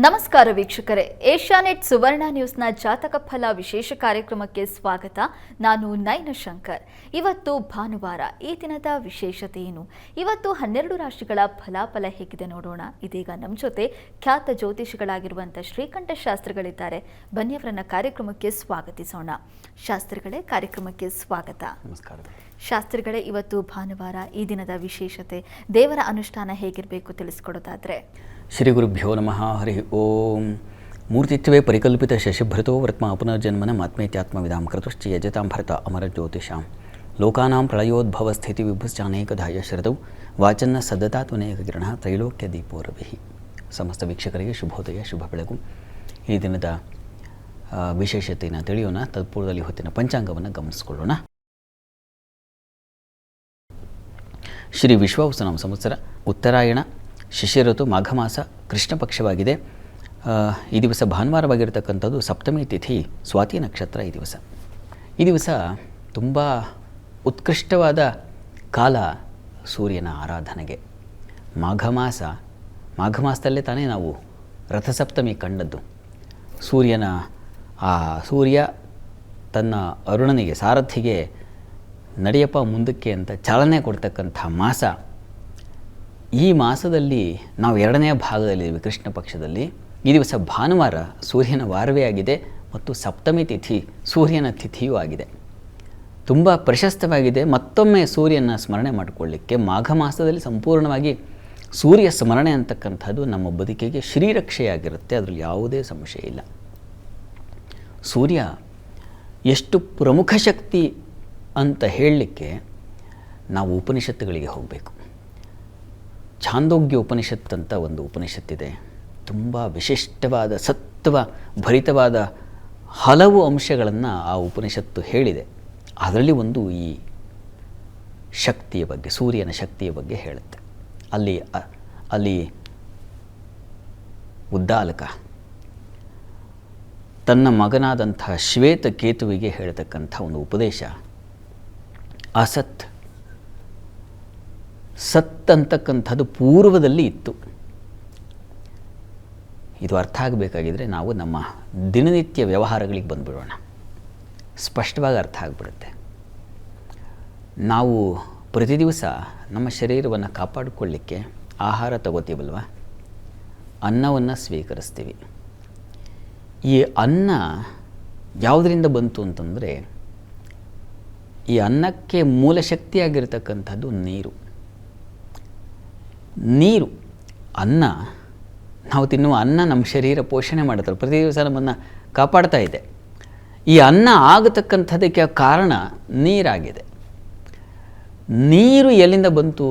ನಮಸ್ಕಾರ ವೀಕ್ಷಕರೇ, ಏಷ್ಯಾನೆಟ್ ಸುವರ್ಣ ನ್ಯೂಸ್ನ ಜಾತಕ ಫಲ ವಿಶೇಷ ಕಾರ್ಯಕ್ರಮಕ್ಕೆ ಸ್ವಾಗತ. ನಾನು ನಯನ ಶಂಕರ್. ಇವತ್ತು ಭಾನುವಾರ. ಈ ದಿನದ ವಿಶೇಷತೆ ಏನು? ಇವತ್ತು 12 ರಾಶಿಗಳ ಫಲಾಫಲ ಹೇಗಿದೆ ನೋಡೋಣ. ಇದೀಗ ನಮ್ಮ ಜೊತೆ ಖ್ಯಾತ ಜ್ಯೋತಿಷಿಗಳಾಗಿರುವಂಥ ಶ್ರೀಕಂಠ ಶಾಸ್ತ್ರಿಗಳಿದ್ದಾರೆ. ಬನ್ನಿ ಅವರನ್ನ ಕಾರ್ಯಕ್ರಮಕ್ಕೆ ಸ್ವಾಗತಿಸೋಣ. ಶಾಸ್ತ್ರಿಗಳೇ, ಕಾರ್ಯಕ್ರಮಕ್ಕೆ ಸ್ವಾಗತ. ನಮಸ್ಕಾರ ಶಾಸ್ತ್ರಿಗಳೇ, ಇವತ್ತು ಭಾನುವಾರ, ಈ ದಿನದ ವಿಶೇಷತೆ, ದೇವರ ಅನುಷ್ಠಾನ ಹೇಗಿರಬೇಕು ತಿಳಿಸ್ಕೊಡೋದಾದ್ರೆ? ಶ್ರೀ ಗುರುಭ್ಯೋ ನಮಃ. ಹರಿ ಓಂ. ಮೂರ್ತಿತ್ವೇ ಪರಿಕಲ್ಪಿತ ಶಶಿಭೃತೋ ವರ್ತ್ಮ ಪುನರ್ಜನ್ಮನ ಆತ್ಮೇತ್ಯಾತ್ಮವಿದಾಂ ಕೃತಶ್ಚ ಯಜತಾಂ ಭರತ ಅಮರ ಜ್ಯೋತಿಷಾಂ ಲೋಕಾನಾಂ ಪ್ರಳಯೋದ್ಭವ ಸ್ಥಿತಿ ವಿಭುಶ್ಚಾನೇಕಧಾಯ ಶರದೌ ವಾಚನ್ನ ಸದತಾತ್ವನೇಕ ಕಿರಣ ತ್ರೈಲೋಕ್ಯ ದೀಪೋರಭಿ. ಸಮಸ್ತ ವೀಕ್ಷಕರಿಗೆ ಶುಭೋದಯ, ಶುಭ ಬೆಳಗು. ಈ ದಿನದ ವಿಶೇಷತೆಯನ್ನು ತಿಳಿಯೋಣ. ತತ್ಪೂರ್ವದಲ್ಲಿ ಹೊತ್ತಿನ ಪಂಚಾಂಗವನ್ನು ಗಮನಿಸಿಕೊಳ್ಳೋಣ. ಶ್ರೀ ವಿಶ್ವಾವಸುನಾಮ ಸಂವತ್ಸರ, ಉತ್ತರಾಯಣ, ಶಿಶಿಋತು, ಮಾಘ ಮಾಸ, ಕೃಷ್ಣ ಪಕ್ಷವಾಗಿದೆ. ಈ ದಿವಸ ಭಾನುವಾರವಾಗಿರ್ತಕ್ಕಂಥದ್ದು, ಸಪ್ತಮಿ ತಿಥಿ, ಸ್ವಾತಿ ನಕ್ಷತ್ರ. ಈ ದಿವಸ ತುಂಬ ಉತ್ಕೃಷ್ಟವಾದ ಕಾಲ ಸೂರ್ಯನ ಆರಾಧನೆಗೆ. ಮಾಘ ಮಾಸದಲ್ಲೇ ತಾನೇ ನಾವು ರಥಸಪ್ತಮಿ ಕಂಡದ್ದು. ಸೂರ್ಯ ತನ್ನ ಅರುಣನಿಗೆ, ಸಾರಥಿಗೆ ನಡೆಯಪ್ಪ ಮುಂದಕ್ಕೆ ಅಂತ ಚಾಲನೆ ಕೊಡ್ತಕ್ಕಂಥ ಮಾಸ. ಈ ಮಾಸದಲ್ಲಿ ನಾವು 2ನೇ ಭಾಗದಲ್ಲಿದ್ದೀವಿ, ಕೃಷ್ಣ ಪಕ್ಷದಲ್ಲಿ. ಈ ದಿವಸ ಭಾನುವಾರ, ಸೂರ್ಯನ ವಾರವೇ ಆಗಿದೆ ಮತ್ತು ಸಪ್ತಮಿ ತಿಥಿ, ಸೂರ್ಯನ ತಿಥಿಯೂ ಆಗಿದೆ. ತುಂಬ ಪ್ರಶಸ್ತವಾಗಿದೆ. ಮತ್ತೊಮ್ಮೆ ಸೂರ್ಯನ ಸ್ಮರಣೆ ಮಾಡಿಕೊಳ್ಳಿಕ್ಕೆ ಮಾಘ ಮಾಸದಲ್ಲಿ ಸಂಪೂರ್ಣವಾಗಿ ಸೂರ್ಯ ಸ್ಮರಣೆ ಅಂತಕ್ಕಂಥದ್ದು ನಮ್ಮ ಬದುಕಿಗೆ ಶ್ರೀರಕ್ಷೆಯಾಗಿರುತ್ತೆ. ಅದರಲ್ಲಿ ಯಾವುದೇ ಸಂಶಯ ಇಲ್ಲ. ಸೂರ್ಯ ಎಷ್ಟು ಪ್ರಮುಖ ಶಕ್ತಿ ಅಂತ ಹೇಳಲಿಕ್ಕೆ ನಾವು ಉಪನಿಷತ್ತುಗಳಿಗೆ ಹೋಗಬೇಕು. ಛಾಂದೋಗ್ಯ ಉಪನಿಷತ್ ಅಂತ ಒಂದು ಉಪನಿಷತ್ತಿದೆ. ತುಂಬ ವಿಶಿಷ್ಟವಾದ, ಸತ್ವ ಭರಿತವಾದ ಹಲವು ಅಂಶಗಳನ್ನು ಆ ಉಪನಿಷತ್ತು ಹೇಳಿದೆ. ಅದರಲ್ಲಿ ಒಂದು ಈ ಶಕ್ತಿಯ ಬಗ್ಗೆ, ಸೂರ್ಯನ ಶಕ್ತಿಯ ಬಗ್ಗೆ ಹೇಳುತ್ತೆ. ಅಲ್ಲಿ ಉದ್ದಾಲಕ ತನ್ನ ಮಗನಾದಂಥ ಶ್ವೇತಕೇತುವಿಗೆ ಹೇಳ್ತಕ್ಕಂಥ ಒಂದು ಉಪದೇಶ, ಅಸತ್ ಸತ್ ಅಂತಕ್ಕಂಥದ್ದು ಪೂರ್ವದಲ್ಲಿ ಇತ್ತು. ಇದು ಅರ್ಥ ಆಗಬೇಕಾಗಿದ್ರೆ ನಾವು ನಮ್ಮ ದಿನನಿತ್ಯ ವ್ಯವಹಾರಗಳಿಗೆ ಬಂದುಬಿಡೋಣ. ಸ್ಪಷ್ಟವಾಗಿ ಅರ್ಥ ಆಗಿಬಿಡುತ್ತೆ. ನಾವು ಪ್ರತಿ ದಿವಸ ನಮ್ಮ ಶರೀರವನ್ನು ಕಾಪಾಡಿಕೊಳ್ಳಿಕ್ಕೆ ಆಹಾರ ತಗೋತೀವಲ್ವ, ಅನ್ನವನ್ನು ಸ್ವೀಕರಿಸ್ತೀವಿ. ಈ ಅನ್ನ ಯಾವುದರಿಂದ ಬಂತು ಅಂತಂದರೆ, ಈ ಅನ್ನಕ್ಕೆ ಮೂಲ ಶಕ್ತಿಯಾಗಿರ್ತಕ್ಕಂಥದ್ದು ನೀರು. ಅನ್ನ, ನಾವು ತಿನ್ನುವ ಅನ್ನ ನಮ್ಮ ಶರೀರ ಪೋಷಣೆ ಮಾಡುತ್ತಲ್ಲ, ಪ್ರತಿ ದಿವಸ ನಮ್ಮನ್ನು ಕಾಪಾಡ್ತಾ ಇದೆ. ಈ ಅನ್ನ ಆಗತಕ್ಕಂಥದ್ದಕ್ಕೆ ಕಾರಣ ನೀರಾಗಿದೆ. ನೀರು ಎಲ್ಲಿಂದ ಬಂತು?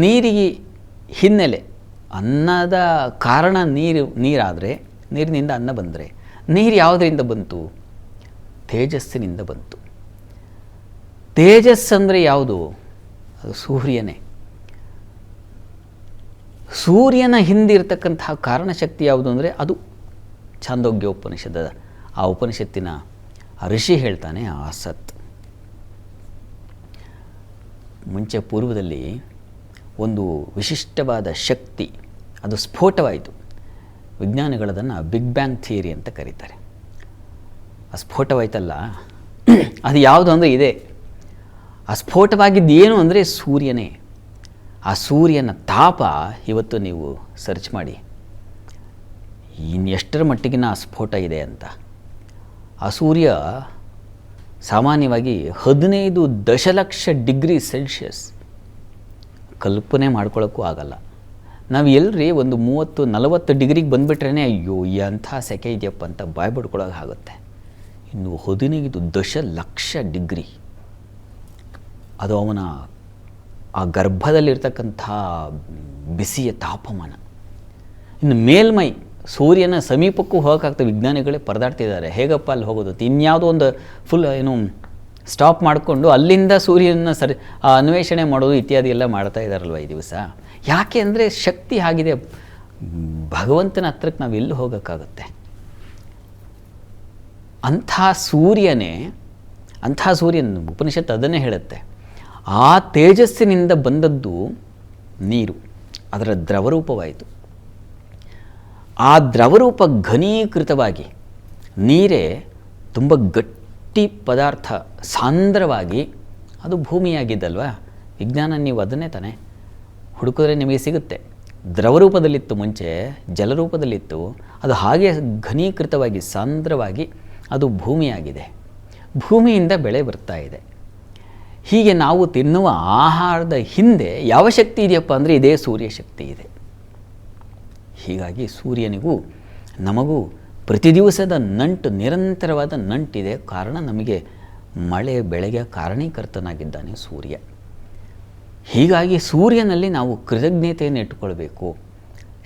ನೀರಿಗೆ ಹಿನ್ನೆಲೆ, ಅನ್ನದ ಕಾರಣ ನೀರಾದರೆ, ನೀರಿನಿಂದ ಅನ್ನ ಬಂದರೆ, ನೀರು ಯಾವುದರಿಂದ ಬಂತು? ತೇಜಸ್ಸಿನಿಂದ ಬಂತು. ತೇಜಸ್ಸಂದರೆ ಯಾವುದು? ಅದು ಸೂರ್ಯನೇ. ಸೂರ್ಯನ ಹಿಂದಿರ್ತಕ್ಕಂತಹ ಕಾರಣಶಕ್ತಿ ಯಾವುದು ಅಂದರೆ ಅದು ಛಾಂದೋಗ್ಯ ಉಪನಿಷದ. ಆ ಉಪನಿಷತ್ತಿನ ಋಷಿ ಹೇಳ್ತಾನೆ, ಅಸತ್. ಮುಂಚೆ ಪೂರ್ವದಲ್ಲಿ ಒಂದು ವಿಶಿಷ್ಟವಾದ ಶಕ್ತಿ, ಅದು ಸ್ಫೋಟವಾಯಿತು. ವಿಜ್ಞಾನಿಗಳದನ್ನು ಬಿಗ್ ಬ್ಯಾಂಗ್ ಥಿಯರಿ ಅಂತ ಕರೀತಾರೆ. ಆ ಸ್ಫೋಟವಾಯ್ತಲ್ಲ, ಅದು ಯಾವುದು ಅಂದರೆ ಇದೆ. ಆ ಸ್ಫೋಟವಾಗಿದ್ದೇನು ಅಂದರೆ ಸೂರ್ಯನೇ. ಆ ಸೂರ್ಯನ ತಾಪ ಇವತ್ತು ನೀವು ಸರ್ಚ್ ಮಾಡಿ, ಇನ್ನೆಷ್ಟರ ಮಟ್ಟಿಗಿನ ಆ ಸ್ಫೋಟ ಇದೆ ಅಂತ. ಆ ಸೂರ್ಯ ಸಾಮಾನ್ಯವಾಗಿ 15 ದಶಲಕ್ಷ ಡಿಗ್ರಿ ಸೆಲ್ಸಿಯಸ್. ಕಲ್ಪನೆ ಮಾಡ್ಕೊಳ್ಳೋಕ್ಕೂ ಆಗಲ್ಲ. ನಾವು ಎಲ್ಲರಿ ಒಂದು 30-40 ಡಿಗ್ರಿಗೆ ಬಂದುಬಿಟ್ರೇ ಅಯ್ಯೋ ಎಂಥ ಸೆಕೆ ಇದೆಯಪ್ಪ ಅಂತ ಬಾಯ್ ಬಿಡ್ಕೊಳ್ಳೋಕೆ ಆಗುತ್ತೆ. ಇನ್ನು 15 ದಶಲಕ್ಷ ಡಿಗ್ರಿ, ಅದು ಅವನ ಆ ಗರ್ಭದಲ್ಲಿರ್ತಕ್ಕಂಥ ಬಿಸಿಯ ತಾಪಮಾನ. ಇನ್ನು ಮೇಲ್ಮೈ, ಸೂರ್ಯನ ಸಮೀಪಕ್ಕೂ ಹೋಗೋಕ್ಕಾಗ್ತದೆ. ವಿಜ್ಞಾನಿಗಳೇ ಪರದಾಡ್ತಿದ್ದಾರೆ, ಹೇಗಪ್ಪ ಅಲ್ಲಿ ಹೋಗೋದು? ಇನ್ಯಾವುದೋ ಒಂದು ಫುಲ್ ಸ್ಟಾಪ್ ಮಾಡಿಕೊಂಡು ಅಲ್ಲಿಂದ ಸೂರ್ಯನ ಅನ್ವೇಷಣೆ ಮಾಡೋದು ಇತ್ಯಾದಿ ಎಲ್ಲ ಮಾಡ್ತಾ ಇದ್ದಾರಲ್ವ ಈ ದಿವಸ. ಯಾಕೆ ಅಂದರೆ ಶಕ್ತಿ ಆಗಿದೆ. ಭಗವಂತನ ಹತ್ರಕ್ಕೆ ನಾವು ಎಲ್ಲಿ ಹೋಗೋಕ್ಕಾಗುತ್ತೆ? ಅಂಥ ಸೂರ್ಯನ ಉಪನಿಷತ್ತು ಅದನ್ನೇ ಹೇಳುತ್ತೆ. ಆ ತೇಜಸ್ಸಿನಿಂದ ಬಂದದ್ದು ನೀರು, ಅದರ ದ್ರವರೂಪವಾಯಿತು. ಆ ದ್ರವರೂಪ ಘನೀಕೃತವಾಗಿ ನೀರೇ ತುಂಬ ಗಟ್ಟಿ ಪದಾರ್ಥ ಸಾಂದ್ರವಾಗಿ ಅದು ಭೂಮಿಯಾಗಿದ್ದಲ್ವ. ವಿಜ್ಞಾನ ನೀವು ಅದನ್ನೇ ತಾನೆ ಹುಡುಕಿದ್ರೆ ನಿಮಗೆ ಸಿಗುತ್ತೆ. ದ್ರವರೂಪದಲ್ಲಿತ್ತು, ಮುಂಚೆ ಜಲರೂಪದಲ್ಲಿತ್ತು, ಅದು ಹಾಗೆ ಘನೀಕೃತವಾಗಿ ಸಾಂದ್ರವಾಗಿ ಅದು ಭೂಮಿಯಾಗಿದೆ. ಭೂಮಿಯಿಂದ ಬೆಳೆ ಬರ್ತಾ ಇದೆ. ಹೀಗೆ ನಾವು ತಿನ್ನುವ ಆಹಾರದ ಹಿಂದೆ ಯಾವ ಶಕ್ತಿ ಇದೆಯಪ್ಪ ಅಂದರೆ ಇದೇ ಸೂರ್ಯ ಶಕ್ತಿ ಇದೆ. ಹೀಗಾಗಿ ಸೂರ್ಯನಿಗೂ ನಮಗೂ ಪ್ರತಿ ದಿವಸದ ನಂಟು, ನಿರಂತರವಾದ ನಂಟಿದೆ. ಕಾರಣ ನಮಗೆ ಮಳೆ ಬೆಳೆಗೆ ಕಾರಣೀಕರ್ತನಾಗಿದ್ದಾನೆ ಸೂರ್ಯ. ಹೀಗಾಗಿ ಸೂರ್ಯನಲ್ಲಿ ನಾವು ಕೃತಜ್ಞತೆಯನ್ನು ಇಟ್ಟುಕೊಳ್ಬೇಕು,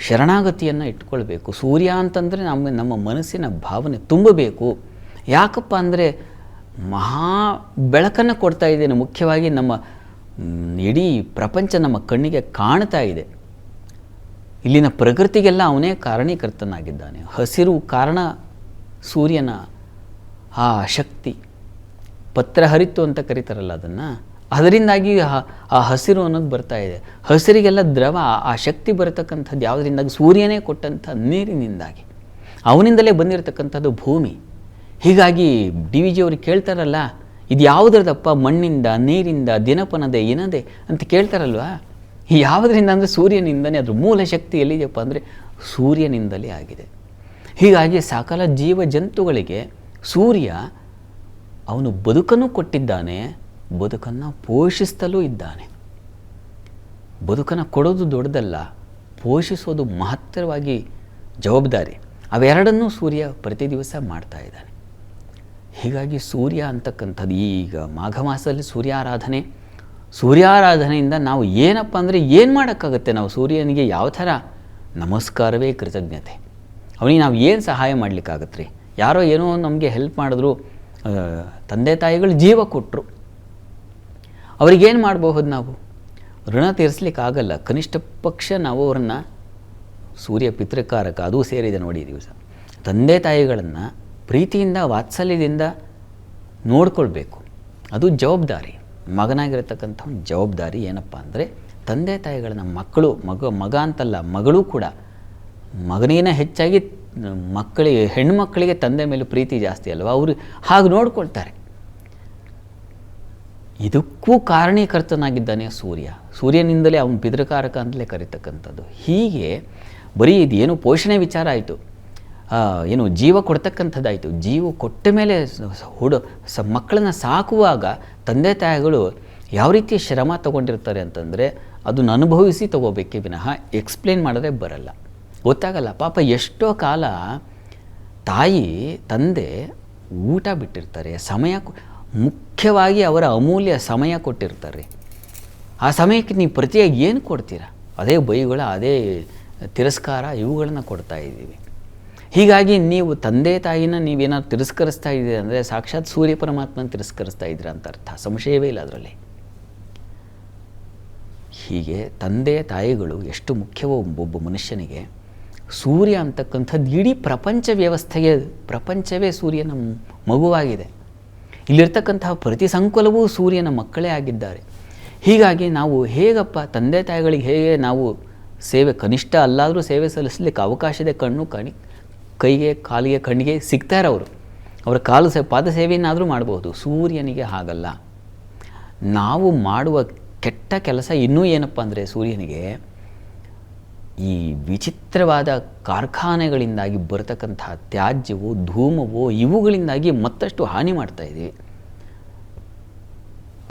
ಶರಣಾಗತಿಯನ್ನು ಇಟ್ಕೊಳ್ಬೇಕು. ಸೂರ್ಯ ಅಂತಂದರೆ ನಮ್ಮ ಮನಸ್ಸಿನ ಭಾವನೆ ತುಂಬಬೇಕು. ಯಾಕಪ್ಪ ಅಂದರೆ ಮಹಾ ಬೆಳಕನ್ನು ಕೊಡ್ತಾ ಇದ್ದೇನೆ. ಮುಖ್ಯವಾಗಿ ನಮ್ಮ ಇಡೀ ಪ್ರಪಂಚ ನಮ್ಮ ಕಣ್ಣಿಗೆ ಕಾಣ್ತಾ ಇದೆ. ಇಲ್ಲಿನ ಪ್ರಕೃತಿಗೆಲ್ಲ ಅವನೇ ಕಾರಣೀಕರ್ತನಾಗಿದ್ದಾನೆ. ಹಸಿರು ಕಾರಣ ಸೂರ್ಯನ ಆ ಶಕ್ತಿ. ಪತ್ರ ಹರಿತು ಅಂತ ಕರೀತಾರಲ್ಲ ಅದನ್ನು, ಅದರಿಂದಾಗಿ ಆ ಹಸಿರು ಅನ್ನೋದು ಬರ್ತಾ ಇದೆ. ಹಸಿರಿಗೆಲ್ಲ ದ್ರವ, ಆ ಶಕ್ತಿ ಬರತಕ್ಕಂಥದ್ದು ಯಾವುದರಿಂದಾಗಿ? ಸೂರ್ಯನೇ ಕೊಟ್ಟಂಥ ನೀರಿನಿಂದಾಗಿ, ಅವನಿಂದಲೇ ಬಂದಿರತಕ್ಕಂಥದ್ದು ಭೂಮಿ. ಹೀಗಾಗಿ ಡಿ ವಿ ಜಿ ಅವರು ಕೇಳ್ತಾರಲ್ಲ, ಇದು ಯಾವುದ್ರದಪ್ಪ? ಮಣ್ಣಿಂದ, ನೀರಿಂದ, ದಿನಪನದೆ, ಏನದೆ ಅಂತ ಕೇಳ್ತಾರಲ್ವ. ಯಾವುದರಿಂದ ಅಂದರೆ ಸೂರ್ಯನಿಂದಲೇ. ಅದ್ರ ಮೂಲ ಶಕ್ತಿ ಎಲ್ಲಿದೆಯಪ್ಪ ಅಂದರೆ ಸೂರ್ಯನಿಂದಲೇ ಆಗಿದೆ. ಹೀಗಾಗಿ ಸಕಲ ಜೀವ ಜಂತುಗಳಿಗೆ ಸೂರ್ಯ ಅವನು ಬದುಕನ್ನು ಕೊಟ್ಟಿದ್ದಾನೆ, ಬದುಕನ್ನು ಪೋಷಿಸ್ತಲೂ ಇದ್ದಾನೆ. ಬದುಕನ್ನು ಕೊಡೋದು ದೊಡ್ಡದಲ್ಲ, ಪೋಷಿಸೋದು ಮಹತ್ತರವಾಗಿ ಜವಾಬ್ದಾರಿ. ಅವೆರಡನ್ನೂ ಸೂರ್ಯ ಪ್ರತಿ ದಿವಸ ಮಾಡ್ತಾ ಇದ್ದಾನೆ. ಹೀಗಾಗಿ ಸೂರ್ಯ ಅಂತಕ್ಕಂಥದ್ದು ಈಗ ಮಾಘ ಮಾಸದಲ್ಲಿ ಸೂರ್ಯಾರಾಧನೆಯಿಂದ ನಾವು ಏನಪ್ಪ ಅಂದರೆ ಏನು ಮಾಡೋಕ್ಕಾಗುತ್ತೆ? ನಾವು ಸೂರ್ಯನಿಗೆ ಯಾವ ಥರ ನಮಸ್ಕಾರವೇ ಕೃತಜ್ಞತೆ. ಅವನಿಗೆ ನಾವು ಏನು ಸಹಾಯ ಮಾಡಲಿಕ್ಕಾಗತ್ತೆ ರೀ? ಯಾರೋ ಏನೋ ನಮಗೆ ಹೆಲ್ಪ್ ಮಾಡಿದ್ರು, ತಂದೆ ತಾಯಿಗಳು ಜೀವ ಕೊಟ್ಟರು, ಅವ್ರಿಗೇನು ಮಾಡಬಹುದು? ನಾವು ಋಣ ತೀರಿಸ್ಲಿಕ್ಕಾಗಲ್ಲ. ಕನಿಷ್ಠ ಪಕ್ಷ ನಾವು ಅವರನ್ನು, ಸೂರ್ಯ ಪಿತೃಕಾರಕ ಅದು ಸೇರಿದೆ ನೋಡಿ ದಿವಸ, ತಂದೆ ತಾಯಿಗಳನ್ನು ಪ್ರೀತಿಯಿಂದ ವಾತ್ಸಲ್ಯದಿಂದ ನೋಡ್ಕೊಳ್ಬೇಕು. ಅದು ಜವಾಬ್ದಾರಿ. ಮಗನಾಗಿರತಕ್ಕಂಥ ಜವಾಬ್ದಾರಿ ಏನಪ್ಪ ಅಂದರೆ ತಂದೆ ತಾಯಿಗಳನ್ನ ಮಕ್ಕಳು, ಮಗ ಅಂತಲ್ಲ, ಮಗಳು ಕೂಡ, ಮಗನಿಗಿನ ಹೆಚ್ಚಾಗಿ ಮಕ್ಕಳಿಗೆ, ಹೆಣ್ಣುಮಕ್ಕಳಿಗೆ ತಂದೆ ಮೇಲೆ ಪ್ರೀತಿ ಜಾಸ್ತಿ ಅಲ್ವ, ಅವರು ಹಾಗೆ ನೋಡ್ಕೊಳ್ತಾರೆ. ಇದಕ್ಕೂ ಕಾರಣೀಕರ್ತನಾಗಿದ್ದಾನೆ ಸೂರ್ಯ. ಸೂರ್ಯನಿಂದಲೇ ಅವನು ಪಿತೃಕಾರಕ ಅಂತಲೇ ಕರೀತಕ್ಕಂಥದ್ದು. ಹೀಗೆ ಬರೀ ಇದೇನು ಪೋಷಣೆ ವಿಚಾರ ಆಯಿತು, ಏನು ಜೀವ ಕೊಡ್ತಕ್ಕಂಥದ್ದಾಯಿತು. ಜೀವ ಕೊಟ್ಟ ಮೇಲೆ ಮಕ್ಕಳನ್ನು ಸಾಕುವಾಗ ತಂದೆ ತಾಯಿಗಳು ಯಾವ ರೀತಿ ಶ್ರಮ ತಗೊಂಡಿರ್ತಾರೆ ಅಂತಂದರೆ ಅದನ್ನು ಅನುಭವಿಸಿ ತಗೋಬೇಕೇ ವಿನಃ ಎಕ್ಸ್ಪ್ಲೇನ್ ಮಾಡಿದ್ರೆ ಬರಲ್ಲ, ಗೊತ್ತಾಗಲ್ಲ. ಪಾಪ ಎಷ್ಟೋ ಕಾಲ ತಾಯಿ ತಂದೆ ಊಟ ಬಿಟ್ಟಿರ್ತಾರೆ, ಸಮಯ, ಮುಖ್ಯವಾಗಿ ಅವರ ಅಮೂಲ್ಯ ಸಮಯ ಕೊಟ್ಟಿರ್ತಾರೆ. ಆ ಸಮಯಕ್ಕೆ ನೀವು ಪ್ರತಿಯಾಗಿ ಏನು ಕೊಡ್ತೀರಾ? ಅದೇ ಬೈಗಳು, ಅದೇ ತಿರಸ್ಕಾರ, ಇವುಗಳನ್ನು ಕೊಡ್ತಾ ಇದ್ದೀವಿ. ಹೀಗಾಗಿ ನೀವು ತಂದೆ ತಾಯಿನ ನೀವೇನಾದ್ರು ತಿರಸ್ಕರಿಸ್ತಾ ಇದ್ದೀರಿ ಅಂದರೆ ಸಾಕ್ಷಾತ್ ಸೂರ್ಯ ಪರಮಾತ್ಮನ ತಿರಸ್ಕರಿಸ್ತಾ ಇದ್ದೀರ ಅಂತ ಅರ್ಥ, ಸಂಶಯವೇ ಇಲ್ಲ ಅದರಲ್ಲಿ. ಹೀಗೆ ತಂದೆ ತಾಯಿಗಳು ಎಷ್ಟು ಮುಖ್ಯವೋ ಒಬ್ಬ ಮನುಷ್ಯನಿಗೆ, ಸೂರ್ಯ ಅಂತಕ್ಕಂಥದ್ದು ಇಡೀ ಪ್ರಪಂಚ ವ್ಯವಸ್ಥೆಗೆ, ಪ್ರಪಂಚವೇ ಸೂರ್ಯನ ಮಗುವಾಗಿದೆ. ಇಲ್ಲಿರ್ತಕ್ಕಂತಹ ಪ್ರತಿ ಸಂಕುಲವೂ ಸೂರ್ಯನ ಮಕ್ಕಳೇ ಆಗಿದ್ದಾರೆ. ಹೀಗಾಗಿ ನಾವು ಹೇಗಪ್ಪ ತಂದೆ ತಾಯಿಗಳಿಗೆ ಹೇಗೆ ನಾವು ಸೇವೆ, ಕನಿಷ್ಠ ಅಲ್ಲಾದರೂ ಸೇವೆ ಸಲ್ಲಿಸಲಿಕ್ಕೆ ಅವಕಾಶದ ಕೈಗೆ, ಕಾಲಿಗೆ, ಕಣ್ಣಿಗೆ ಸಿಗ್ತಾರೆ. ಅವರ ಪಾದ ಸೇವೆಯನ್ನಾದರೂ ಮಾಡಬಹುದು. ಸೂರ್ಯನಿಗೆ ಹಾಗಲ್ಲ. ನಾವು ಮಾಡುವ ಕೆಟ್ಟ ಕೆಲಸ ಇನ್ನೂ ಏನಪ್ಪ ಅಂದರೆ ಸೂರ್ಯನಿಗೆ ಈ ವಿಚಿತ್ರವಾದ ಕಾರ್ಖಾನೆಗಳಿಂದಾಗಿ ಬರತಕ್ಕಂತಹ ತ್ಯಾಜ್ಯವೋ, ಧೂಮವೋ, ಇವುಗಳಿಂದಾಗಿ ಮತ್ತಷ್ಟು ಹಾನಿ ಮಾಡ್ತಾ ಇದ್ದೀವಿ.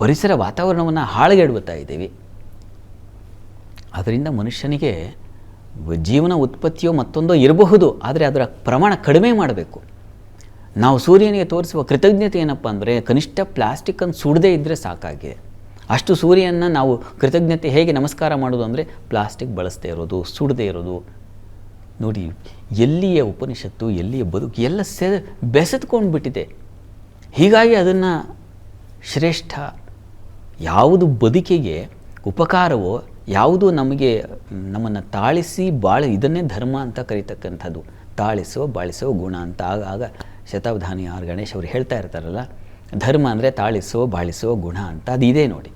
ಪರಿಸರ ವಾತಾವರಣವನ್ನು ಹಾಳುಗೆಡುತ್ತಾ ಇದ್ದೀವಿ. ಅದರಿಂದ ಮನುಷ್ಯನಿಗೆ ಜೀವನ ಉತ್ಪತ್ತಿಯೋ ಮತ್ತೊಂದೋ ಇರಬಹುದು, ಆದರೆ ಅದರ ಪ್ರಮಾಣ ಕಡಿಮೆ ಮಾಡಬೇಕು. ನಾವು ಸೂರ್ಯನಿಗೆ ತೋರಿಸುವ ಕೃತಜ್ಞತೆ ಏನಪ್ಪ ಅಂದರೆ ಕನಿಷ್ಠ ಪ್ಲಾಸ್ಟಿಕ್ಕನ್ನು ಸುಡದೇ ಇದ್ದರೆ ಸಾಕಾಗಿದೆ. ಅಷ್ಟು ಸೂರ್ಯನ ನಾವು ಕೃತಜ್ಞತೆ ಹೇಗೆ ನಮಸ್ಕಾರ ಮಾಡೋದು ಅಂದರೆ ಪ್ಲಾಸ್ಟಿಕ್ ಬಳಸದೇ ಇರೋದು, ಸುಡದೇ ಇರೋದು. ನೋಡಿ, ಎಲ್ಲಿಯ ಉಪನಿಷತ್ತು, ಎಲ್ಲಿಯ ಬದುಕು ಎಲ್ಲ ಬೆಸೆದುಕೊಂಡು ಬಿಟ್ಟಿದೆ. ಹೀಗಾಗಿ ಅದನ್ನು ಶ್ರೇಷ್ಠ, ಯಾವುದು ಬದುಕಿಗೆ ಉಪಕಾರವೋ, ಯಾವುದು ನಮಗೆ ನಮ್ಮನ್ನು ತಾಳಿಸಿ ಇದನ್ನೇ ಧರ್ಮ ಅಂತ ಕರೀತಕ್ಕಂಥದ್ದು. ತಾಳಿಸೋ ಬಾಳಿಸೋ ಗುಣ ಅಂತ ಆಗ ಶತಾವಧಾನಿ ಆರ್ ಗಣೇಶ್ ಅವರು ಹೇಳ್ತಾ ಇರ್ತಾರಲ್ಲ, ಧರ್ಮ ಅಂದರೆ ತಾಳಿಸೋ ಬಾಳಿಸೋ ಗುಣ ಅಂತ. ಅದು ಇದೆ ನೋಡಿ,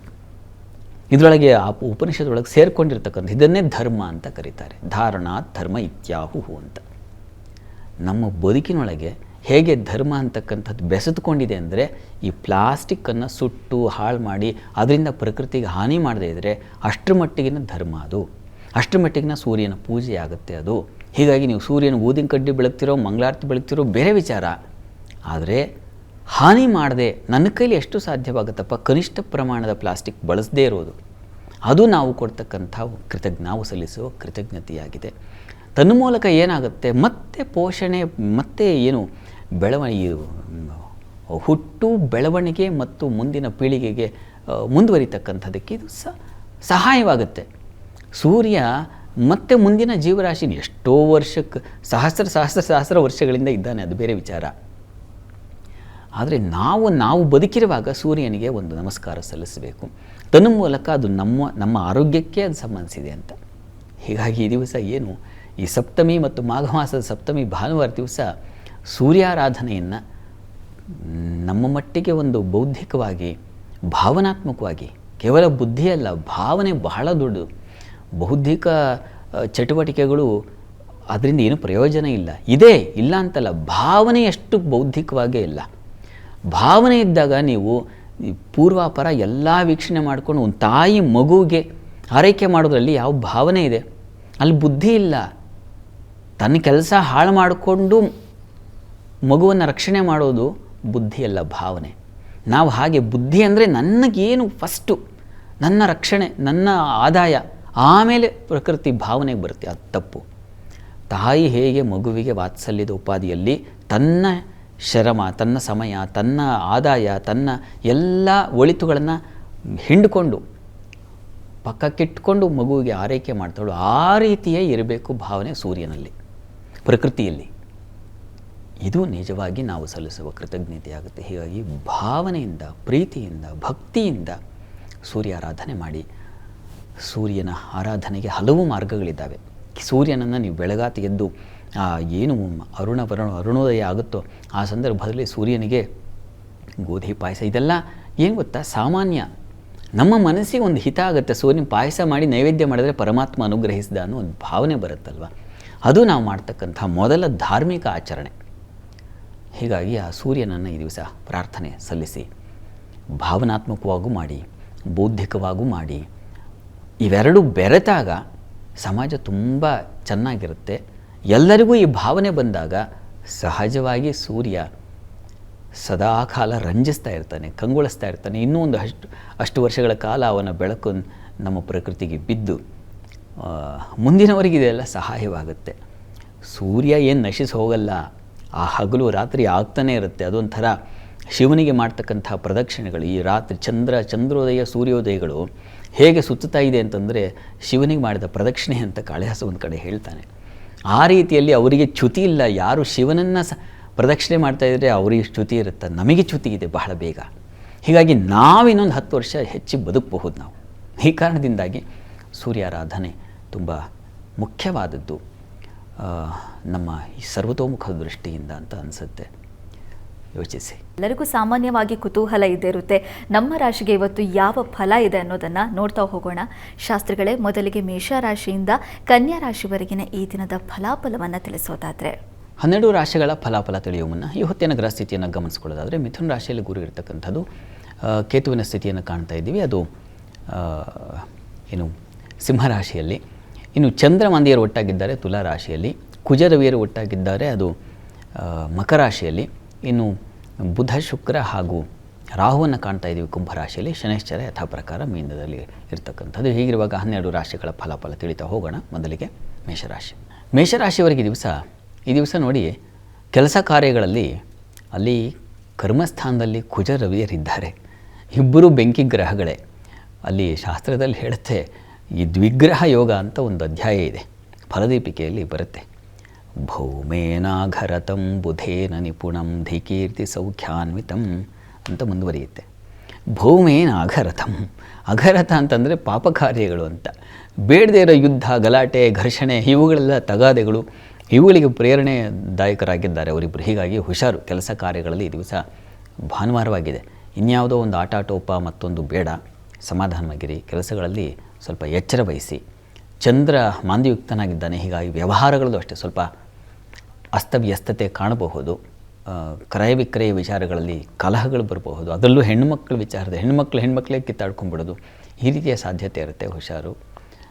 ಇದರೊಳಗೆ ಆ ಉಪನಿಷತ್ತೊಳಗೆ ಸೇರಿಕೊಂಡಿರ್ತಕ್ಕಂಥ ಇದನ್ನೇ ಧರ್ಮ ಅಂತ ಕರೀತಾರೆ. ಧಾರಣಾತ್ ಧರ್ಮ ಇತ್ಯಾಹುಹು ಅಂತ. ನಮ್ಮ ಬದುಕಿನೊಳಗೆ ಹೇಗೆ ಧರ್ಮ ಅಂತಕ್ಕಂಥದ್ದು ಬೆಸೆದುಕೊಂಡಿದೆ ಅಂದರೆ ಈ ಪ್ಲಾಸ್ಟಿಕ್ಕನ್ನು ಸುಟ್ಟು ಹಾಳು ಮಾಡಿ ಅದರಿಂದ ಪ್ರಕೃತಿಗೆ ಹಾನಿ ಮಾಡದೇ ಇದ್ದರೆ ಅಷ್ಟರ ಮಟ್ಟಿಗಿನ ಧರ್ಮ ಅದು, ಅಷ್ಟರ ಮಟ್ಟಿಗಿನ ಸೂರ್ಯನ ಪೂಜೆ ಆಗುತ್ತೆ ಅದು. ಹೀಗಾಗಿ ನೀವು ಸೂರ್ಯನ ಊದಿನ ಕಡ್ಡಿ ಬೆಳಗ್ತಿರೋ, ಮಂಗಳಾರತಿ ಬೆಳಗ್ತಿರೋ ಬೇರೆ ವಿಚಾರ, ಆದರೆ ಹಾನಿ ಮಾಡದೆ ನನ್ನ ಕೈಲಿ ಎಷ್ಟು ಸಾಧ್ಯವಾಗುತ್ತಪ್ಪ ಕನಿಷ್ಠ ಪ್ರಮಾಣದ ಪ್ಲಾಸ್ಟಿಕ್ ಬಳಸದೇ ಇರೋದು, ಅದು ನಾವು ಕೊಡ್ತಕ್ಕಂಥ ನಾವು ಸಲ್ಲಿಸುವ ಕೃತಜ್ಞತೆಯಾಗಿದೆ. ತನ್ನ ಮೂಲಕ ಏನಾಗುತ್ತೆ, ಮತ್ತೆ ಪೋಷಣೆ, ಮತ್ತೆ ಏನು ಬೆಳವಣಿಗೆ, ಹುಟ್ಟು ಬೆಳವಣಿಗೆ ಮತ್ತು ಮುಂದಿನ ಪೀಳಿಗೆಗೆ ಮುಂದುವರಿತಕ್ಕಂಥದ್ದಕ್ಕೆ ಇದು ಸಹಾಯವಾಗುತ್ತೆ. ಸೂರ್ಯ ಮತ್ತು ಮುಂದಿನ ಜೀವರಾಶಿ ಎಷ್ಟೋ ವರ್ಷಕ್ಕೆ ಸಹಸ್ರ ವರ್ಷಗಳಿಂದ ಇದ್ದಾನೆ, ಅದು ಬೇರೆ ವಿಚಾರ. ಆದರೆ ನಾವು ಬದುಕಿರುವಾಗ ಸೂರ್ಯನಿಗೆ ಒಂದು ನಮಸ್ಕಾರ ಸಲ್ಲಿಸಬೇಕು. ತನ್ನ ಮೂಲಕ ಅದು ನಮ್ಮ ಆರೋಗ್ಯಕ್ಕೆ ಅದು ಸಂಬಂಧಿಸಿದೆ ಅಂತ. ಹೀಗಾಗಿ ಈ ದಿವಸ ಏನು ಈ ಸಪ್ತಮಿ ಮತ್ತು ಮಾಘ ಮಾಸದ ಸಪ್ತಮಿ ಭಾನುವಾರ ದಿವಸ ಸೂರ್ಯಾರಾಧನೆಯನ್ನು ನಮ್ಮ ಮಟ್ಟಿಗೆ ಒಂದು ಬೌದ್ಧಿಕವಾಗಿ, ಭಾವನಾತ್ಮಕವಾಗಿ, ಕೇವಲ ಬುದ್ಧಿಯಲ್ಲ ಭಾವನೆ ಬಹಳ ದೊಡ್ಡದು. ಬೌದ್ಧಿಕ ಚಟುವಟಿಕೆಗಳು ಅದರಿಂದ ಏನು ಪ್ರಯೋಜನ ಇದೆ ಇಲ್ಲ ಅಂತಲ್ಲ, ಭಾವನೆಯಷ್ಟು ಬೌದ್ಧಿಕವಾಗೇ ಇಲ್ಲ. ಭಾವನೆ ಇದ್ದಾಗ ನೀವು ಪೂರ್ವಾಪರ ಎಲ್ಲ ವೀಕ್ಷಣೆ ಮಾಡಿಕೊಂಡು ಒಂದು ತಾಯಿ ಮಗುವಿಗೆ ಆರೈಕೆ ಮಾಡೋದ್ರಲ್ಲಿ ಯಾವ ಭಾವನೆ ಇದೆ, ಅಲ್ಲಿ ಬುದ್ಧಿ ಇಲ್ಲ. ತನ್ನ ಕೆಲಸ ಹಾಳು ಮಾಡಿಕೊಂಡು ಮಗುವನ್ನು ರಕ್ಷಣೆ ಮಾಡೋದು ಬುದ್ಧಿಯಲ್ಲ, ಭಾವನೆ. ನಾವು ಹಾಗೆ ಬುದ್ಧಿ ಅಂದರೆ ನನಗೇನು ಫಸ್ಟು, ನನ್ನ ರಕ್ಷಣೆ, ನನ್ನ ಆದಾಯ, ಆಮೇಲೆ ಪ್ರಕೃತಿ ಭಾವನೆಗೆ ಬರುತ್ತೆ, ಅದು ತಪ್ಪು. ತಾಯಿ ಹೇಗೆ ಮಗುವಿಗೆ ವಾತ್ಸಲ್ಯದ ಉಪಾಧಿಯಲ್ಲಿ ತನ್ನ ಶ್ರಮ, ತನ್ನ ಸಮಯ, ತನ್ನ ಆದಾಯ, ತನ್ನ ಎಲ್ಲ ಒಳಿತುಗಳನ್ನು ಹಿಂಡ್ಕೊಂಡು ಪಕ್ಕಕ್ಕಿಟ್ಕೊಂಡು ಮಗುವಿಗೆ ಆರೈಕೆ ಮಾಡ್ತಾಳು, ಆ ರೀತಿಯೇ ಇರಬೇಕು ಭಾವನೆ ಸೂರ್ಯನಲ್ಲಿ, ಪ್ರಕೃತಿಯಲ್ಲಿ. ಇದು ನಿಜವಾಗಿ ನಾವು ಸಲ್ಲಿಸುವ ಕೃತಜ್ಞತೆಯಾಗುತ್ತೆ. ಹೀಗಾಗಿ ಭಾವನೆಯಿಂದ, ಪ್ರೀತಿಯಿಂದ, ಭಕ್ತಿಯಿಂದ ಸೂರ್ಯಾರಾಧನೆ ಮಾಡಿ. ಸೂರ್ಯನ ಆರಾಧನೆಗೆ ಹಲವು ಮಾರ್ಗಗಳಿದ್ದಾವೆ. ಸೂರ್ಯನನ್ನು ನೀವು ಬೆಳಗಾತಿ ಎದ್ದು ಏನು ಅರುಣೋದಯ ಆಗುತ್ತೋ ಆ ಸಂದರ್ಭದಲ್ಲಿ ಸೂರ್ಯನಿಗೆ ಗೋಧಿ ಪಾಯಸ, ಇದೆಲ್ಲ ಏನು ಗೊತ್ತಾ, ಸಾಮಾನ್ಯ. ನಮ್ಮ ಮನಸ್ಸಿಗೆ ಒಂದು ಹಿತ ಆಗುತ್ತೆ. ಸೂರ್ಯನ ಪಾಯಸ ಮಾಡಿ ನೈವೇದ್ಯ ಮಾಡಿದ್ರೆ ಪರಮಾತ್ಮ ಅನುಗ್ರಹಿಸಿದ ಅನ್ನೋ ಒಂದು ಭಾವನೆ ಬರುತ್ತಲ್ವ, ಅದು ನಾವು ಮಾಡ್ತಕ್ಕಂಥ ಮೊದಲ ಧಾರ್ಮಿಕ ಆಚರಣೆ. ಹೀಗಾಗಿ ಆ ಸೂರ್ಯನನ್ನು ಈ ದಿವಸ ಪ್ರಾರ್ಥನೆ ಸಲ್ಲಿಸಿ, ಭಾವನಾತ್ಮಕವಾಗೂ ಮಾಡಿ, ಬೌದ್ಧಿಕವಾಗೂ ಮಾಡಿ. ಇವೆರಡೂ ಬೆರೆತಾಗ ಸಮಾಜ ತುಂಬ ಚೆನ್ನಾಗಿರುತ್ತೆ. ಎಲ್ಲರಿಗೂ ಈ ಭಾವನೆ ಬಂದಾಗ ಸಹಜವಾಗಿ ಸೂರ್ಯ ಸದಾಕಾಲ ರಂಜಿಸ್ತಾ ಇರ್ತಾನೆ, ಕಂಗೊಳಿಸ್ತಾ ಇರ್ತಾನೆ. ಇನ್ನೂ ಒಂದು ಅಷ್ಟು ವರ್ಷಗಳ ಕಾಲ ಅವನ ಬೆಳಕು ನಮ್ಮ ಪ್ರಕೃತಿಗೆ ಬಿದ್ದು ಮುಂದಿನವರಿಗೆ ಇದೆಲ್ಲ ಸಹಾಯವಾಗುತ್ತೆ. ಸೂರ್ಯ ಏನು ನಶಿಸಿ ಹೋಗಲ್ಲ, ಆ ಹಗಲು ರಾತ್ರಿ ಆಗ್ತಾನೇ ಇರುತ್ತೆ. ಅದೊಂಥರ ಶಿವನಿಗೆ ಮಾಡ್ತಕ್ಕಂಥ ಪ್ರದಕ್ಷಿಣೆಗಳು, ಈ ರಾತ್ರಿ ಚಂದ್ರೋದಯ ಸೂರ್ಯೋದಯಗಳು ಹೇಗೆ ಸುತ್ತುತ್ತಾ ಇದೆ ಅಂತಂದರೆ ಶಿವನಿಗೆ ಮಾಡಿದ ಪ್ರದಕ್ಷಿಣೆ ಅಂತ ಕಾಳಿದಾಸ ಒಂದು ಕಡೆ ಹೇಳ್ತಾನೆ. ಆ ರೀತಿಯಲ್ಲಿ ಅವರಿಗೆ ಚ್ಯುತಿ ಇಲ್ಲ. ಯಾರು ಶಿವನನ್ನು ಪ್ರದಕ್ಷಿಣೆ ಮಾಡ್ತಾಯಿದ್ರೆ ಅವರಿಗೆ ಚ್ಯುತಿ ಇರುತ್ತೆ, ನಮಗೆ ಚ್ಯುತಿ ಇದೆ ಬಹಳ ಬೇಗ. ಹೀಗಾಗಿ ನಾವಿನ್ನೊಂದು 10 ವರ್ಷ ಹೆಚ್ಚು ಬದುಕಬಹುದು ನಾವು. ಈ ಕಾರಣದಿಂದಾಗಿ ಸೂರ್ಯಾರಾಧನೆ ತುಂಬ ಮುಖ್ಯವಾದದ್ದು ನಮ್ಮ ಈ ಸರ್ವತೋಮುಖ ದೃಷ್ಟಿಯಿಂದ ಅಂತ ಅನಿಸುತ್ತೆ. ಯೋಚಿಸಿ. ಎಲ್ಲರಿಗೂ ಸಾಮಾನ್ಯವಾಗಿ ಕುತೂಹಲ ಇದ್ದೇ ಇರುತ್ತೆ, ನಮ್ಮ ರಾಶಿಗೆ ಇವತ್ತು ಯಾವ ಫಲ ಇದೆ ಅನ್ನೋದನ್ನು ನೋಡ್ತಾ ಹೋಗೋಣ. ಶಾಸ್ತ್ರಿಗಳೇ, ಮೊದಲಿಗೆ ಮೇಷರಾಶಿಯಿಂದ ಕನ್ಯಾ ರಾಶಿವರೆಗಿನ ಈ ದಿನದ ಫಲಾಫಲವನ್ನು ತಿಳಿಸೋದಾದರೆ? 12 ರಾಶಿಗಳ ಫಲಾಫಲ ತಿಳಿಯುವ ಮುನ್ನ ಈ ಹೊತ್ತಿನ ಗ್ರಹ ಸ್ಥಿತಿಯನ್ನು ಗಮನಿಸ್ಕೊಳ್ಳೋದಾದರೆ, ಮಿಥುನ ರಾಶಿಯಲ್ಲಿ ಗುರು ಇರತಕ್ಕಂಥದ್ದು, ಕೇತುವಿನ ಸ್ಥಿತಿಯನ್ನು ಕಾಣ್ತಾ ಇದ್ದೀವಿ. ಅದು ಏನು ಸಿಂಹರಾಶಿಯಲ್ಲಿ. ಇನ್ನು ಚಂದ್ರಮಾಂದಿಯರು ಒಟ್ಟಾಗಿದ್ದಾರೆ ತುಲಾ ರಾಶಿಯಲ್ಲಿ, ಕುಜರವಿಯರು ಒಟ್ಟಾಗಿದ್ದಾರೆ, ಅದು ಮಕರ ರಾಶಿಯಲ್ಲಿ. ಇನ್ನು ಬುಧ, ಶುಕ್ರ ಹಾಗೂ ರಾಹುವನ್ನು ಕಾಣ್ತಾ ಇದ್ದೀವಿ ಕುಂಭರಾಶಿಯಲ್ಲಿ. ಶನೈಶ್ಚರ ಯಥಾ ಪ್ರಕಾರ ಮೀನದಲ್ಲಿ ಇರ್ತಕ್ಕಂಥದ್ದು. ಹೀಗಿರುವಾಗ 12 ರಾಶಿಗಳ ಫಲಾಫಲ ತಿಳಿತಾ ಹೋಗೋಣ. ಮೊದಲಿಗೆ ಮೇಷರಾಶಿಯವರೆಗೆ ಈ ದಿವಸ ನೋಡಿ, ಕೆಲಸ ಕಾರ್ಯಗಳಲ್ಲಿ ಅಲ್ಲಿ ಕರ್ಮಸ್ಥಾನದಲ್ಲಿ ಕುಜ ರವಿಯರಿದ್ದಾರೆ. ಇಬ್ಬರು ಬೆಂಕಿ ಗ್ರಹಗಳೇ. ಅಲ್ಲಿ ಶಾಸ್ತ್ರದಲ್ಲಿ ಹೇಳುತ್ತೆ, ಈ ದ್ವಿಗ್ರಹ ಯೋಗ ಅಂತ ಒಂದು ಅಧ್ಯಾಯ ಇದೆ, ಫಲದೀಪಿಕೆಯಲ್ಲಿ ಬರುತ್ತೆ. ಭೌಮೇನಾಘರತಂ ಬುಧೇನ ನಿಪುಣಂ ಧಿಕೀರ್ತಿ ಸೌಖ್ಯಾನ್ವಿತಂ ಅಂತ ಮುಂದುವರಿಯುತ್ತೆ. ಭೌಮೇನಾಘರತಂ, ಅಘರತ ಅಂತಂದರೆ ಪಾಪ ಕಾರ್ಯಗಳು ಅಂತ. ಬೇಡದೇ ಇರೋ ಯುದ್ಧ, ಗಲಾಟೆ, ಘರ್ಷಣೆ, ಇವುಗಳೆಲ್ಲ ತಗಾದೆಗಳು, ಇವುಗಳಿಗೆ ಪ್ರೇರಣೆದಾಯಕರಾಗಿದ್ದಾರೆ ಅವರಿಬ್ಬರು. ಹೀಗಾಗಿ ಹುಷಾರು ಕೆಲಸ ಕಾರ್ಯಗಳಲ್ಲಿ. ಈ ದಿವಸ ಭಾನುವಾರವಾಗಿದೆ, ಇನ್ಯಾವುದೋ ಒಂದು ಆಟಾಟೋಪ ಮತ್ತೊಂದು ಬೇಡ, ಸಮಾಧಾನವಾಗಿರಿ. ಕೆಲಸಗಳಲ್ಲಿ ಸ್ವಲ್ಪ ಎಚ್ಚರ ವಹಿಸಿ. ಚಂದ್ರ ಮಾಂದ್ಯಯುಕ್ತನಾಗಿದ್ದಾನೆ, ಹೀಗಾಗಿ ವ್ಯವಹಾರಗಳದ್ದು ಅಷ್ಟೇ ಸ್ವಲ್ಪ ಅಸ್ತವ್ಯಸ್ತತೆ ಕಾಣಬಹುದು. ಕ್ರಯ ವಿಕ್ರಯ ವಿಚಾರಗಳಲ್ಲಿ ಕಲಹಗಳು ಬರಬಹುದು. ಅದರಲ್ಲೂ ಹೆಣ್ಣುಮಕ್ಕಳ ವಿಚಾರದ ಹೆಣ್ಮಕ್ಳೇ ಕಿತ್ತಾಡ್ಕೊಂಡ್ಬಿಡೋದು, ಈ ರೀತಿಯ ಸಾಧ್ಯತೆ ಇರುತ್ತೆ, ಹುಷಾರು.